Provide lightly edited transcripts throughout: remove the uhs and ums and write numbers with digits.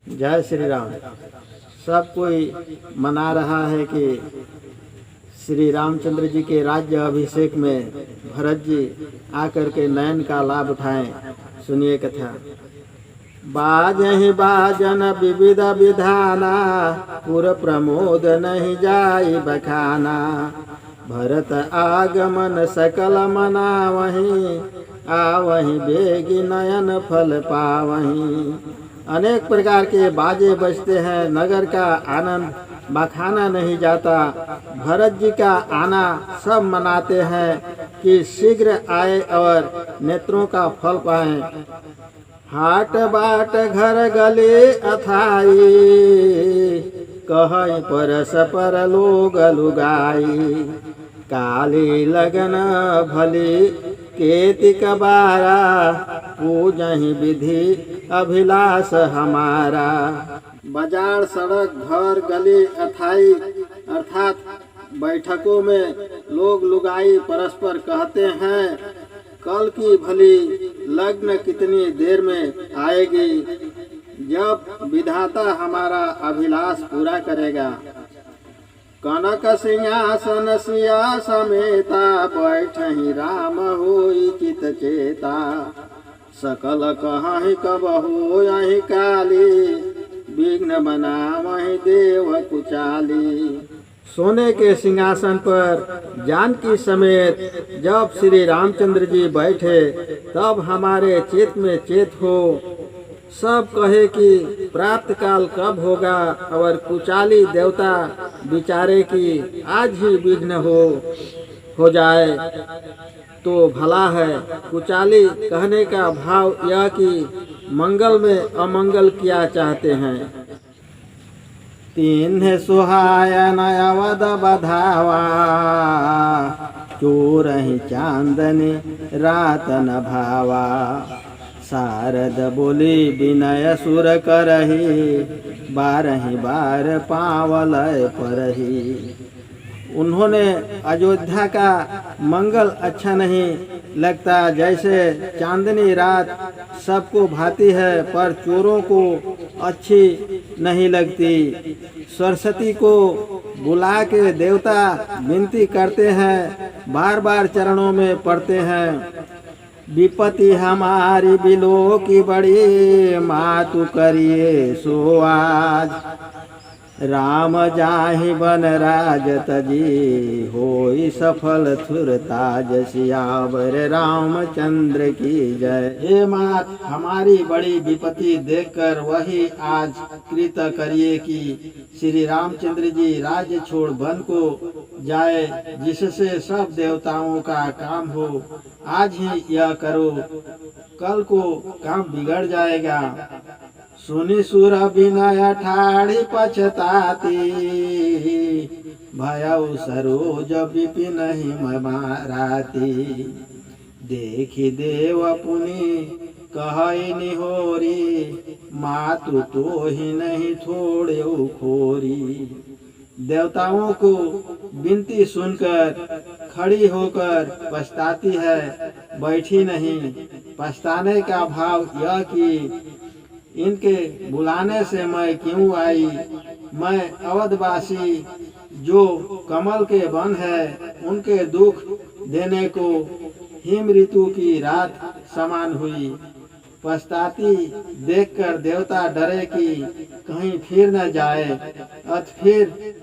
जय श्री राम। सब कोई मना रहा है कि श्री रामचंद्र जी के राज्य अभिषेक में भरत जी आकर के नयन का लाभ उठाएं। सुनिए कथा। बाजहि बाजन विविध विधाना, पुर प्रमोद नहीं जाई बखाना। भरत आगमन सकल मनावहीं, आवहीं बेगी नयन फल पावहीं। अनेक प्रकार के बाजे बजते हैं, नगर का आनंद बखाना नहीं जाता। भरत जी का आना सब मनाते हैं कि शीघ्र आए और नेत्रों का फल पाएं। हाट बाट घर गले अथाई, कहीं परस पर लोग लुगाई। काली लगन भली केतिक बारा, पूजहि विधि अभिलाष हमारा। बाजार, सड़क, घर, गली, अथाई अर्थात बैठकों में लोग लुगाई परस्पर कहते हैं, कल की भली लग्न कितनी देर में आएगी, जब विधाता हमारा अभिलाष पूरा करेगा। कनक सिंहासन सिया समेता, बैठहि राम होई चित चेता। सकल कहीं कब होयहि काली, विघ्न बनावहि देव कुचाली। सोने के सिंहासन पर जानकी समेत जब श्री रामचंद्र जी बैठे, तब हमारे चित में चेत हो। सब कहे कि प्राप्त काल कब होगा, और कुचाली देवता विचारे कि आज ही विघ्न हो जाए तो भला है। कुचाली कहने का भाव यह कि मंगल में अमंगल किया चाहते हैं। तिन्ह सुहायन अवध बधावा, चोरहि चांदनी रात न भावा। शारद बोली विनय सुर करही, बारहि बार पावलय परही। उन्होंने अयोध्या का मंगल अच्छा नहीं लगता, जैसे चांदनी रात सबको भाती है पर चोरों को अच्छी नहीं लगती। सरस्वती को बुला के देवता विनती करते हैं, बार बार चरणों में पड़ते हैं। विपत्ति हमारी बिलो की बड़ी, मातु करिए सो आज। राम जाहि बन राज तजी, होई सफल थुरताज। सियावर रामचंद्र की जय। हे मात, हमारी बड़ी विपत्ति देखकर वही आज कृत करिए कि श्री रामचंद्र जी राज्य छोड़ वन को जाए, जिससे सब देवताओं का काम हो। आज ही यह करो, कल को काम बिगड़ जाएगा। सुनि सुर विनय ठाड़ी पछताती, भयउ सरोज विपिन हिम माराती। देखि देव पुनि कहै निहोरी, मातु तो ही नहीं छोड़े खोरी। देवताओं को विनती सुनकर खड़ी होकर पछताती है, बैठी नहीं। पछताने का भाव यह कि इनके बुलाने से मैं क्यों आई। मैं अवधवासी जो कमल के वन है, उनके दुख देने को हिम ऋतु की रात समान हुई। पछताती देखकर देवता डरे कि कहीं फिर न जाए, अत फिर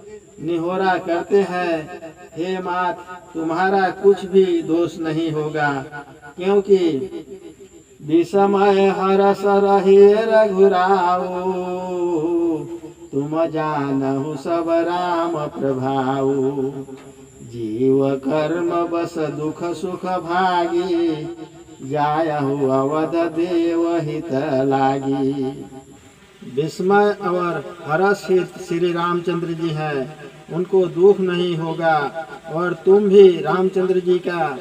निहोरा करते हैं, हे मात, तुम्हारा कुछ भी दोष नहीं होगा, क्योंकि विषमय हरस रहे रघुराऊ। तुम जानहु सब राम प्रभाऊ। जीव कर्म बस दुख सुख भागी, जायहु अवध देव हित लागी। विस्मय और हर्ष हित श्री रामचंद्र जी हैं, उनको दुख नहीं होगा। और तुम भी रामचंद्र जी का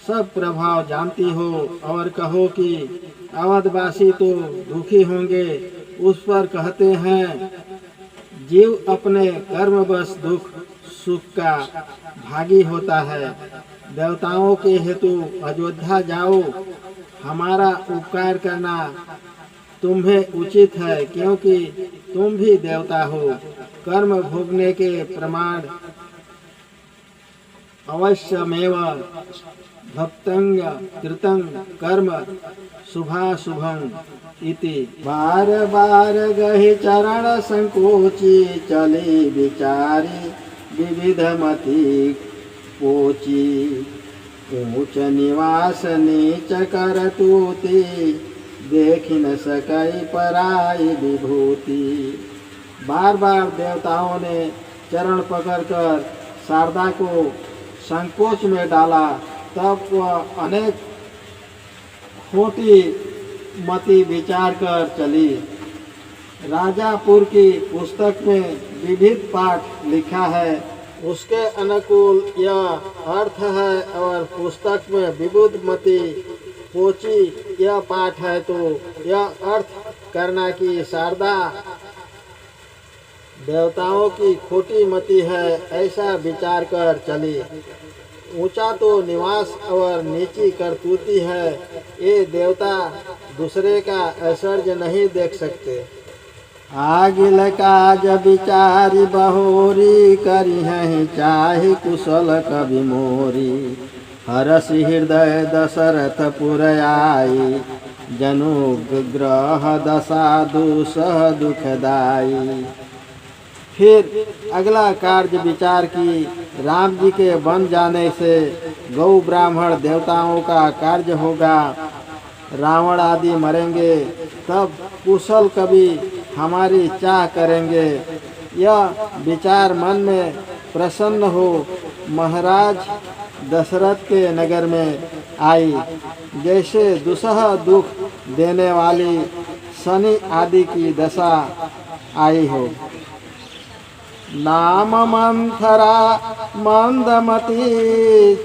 सब प्रभाव जानती हो, और कहो कि अवधवासी तो दुखी होंगे। उस पर कहते हैं, जीव अपने कर्मवश दुख सुख का भागी होता है। देवताओं के हेतु अयोध्या जाओ, हमारा उपकार करना, तुम्हें उचित है, क्योंकि तुम भी देवता हो। कर्म भोगने के प्रमाण अवश्यमेव भक्तंग कृतं कर्म शुभाशुभं इति। बार बार गहि चरण संकोची, चले विचारी विविध मति पोची। ऊंच निवास नीच कर तूती, देख न सकई पराई विभूति। बार बार देवताओं ने चरण पकड़कर शारदा को संकोच में डाला, तब वह अनेक खोटी मति विचार कर चली। राजापुर की पुस्तक में विविध पाठ लिखा है, उसके अनुकूल यह अर्थ है, और पुस्तक में विविध मति पोची यह पाठ है, तो यह अर्थ करना कि शारदा देवताओं की खोटी मति है, ऐसा विचार कर चली। ऊंचा तो निवास और नीची करतूती है, ये देवता दूसरे का ऐश्वर्य नहीं देख सकते। आगिल काज विचारी बहोरी, करी हैं चाहे कुशल कवि मोरी। हरसि हृदय दशरथ पुर आई, जनुग्रह दशा दुसह दुखदाई। फिर अगला कार्य विचार की, राम जी के बन जाने से गौ ब्राह्मण देवताओं का कार्य होगा, रावण आदि मरेंगे, तब कुशल कवि हमारी चाह करेंगे। यह विचार मन में प्रसन्न हो महाराज दशरथ के नगर में आई। जैसे दुसह दुख देने वाली शनि आदि की दशा आई हो। नाम मंथरा मंदमती,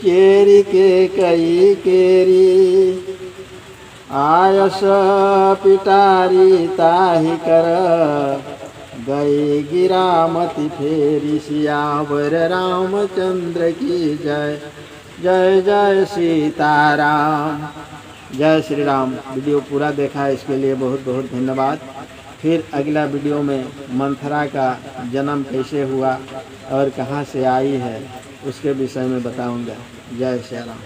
चेरी के कई केरी। आयस पिटारी ताहि कर, गई गिरामति फेरी। सियावर रामचंद्र की जय। जय जय सीताराम। जय श्री राम। वीडियो पूरा देखा है, इसके लिए बहुत बहुत धन्यवाद। फिर अगला वीडियो में मंथरा का जन्म कैसे हुआ और कहाँ से आई है, उसके विषय में बताऊंगा। जय श्री राम।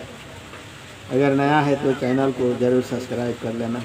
अगर नया है तो चैनल को ज़रूर सब्सक्राइब कर लेना।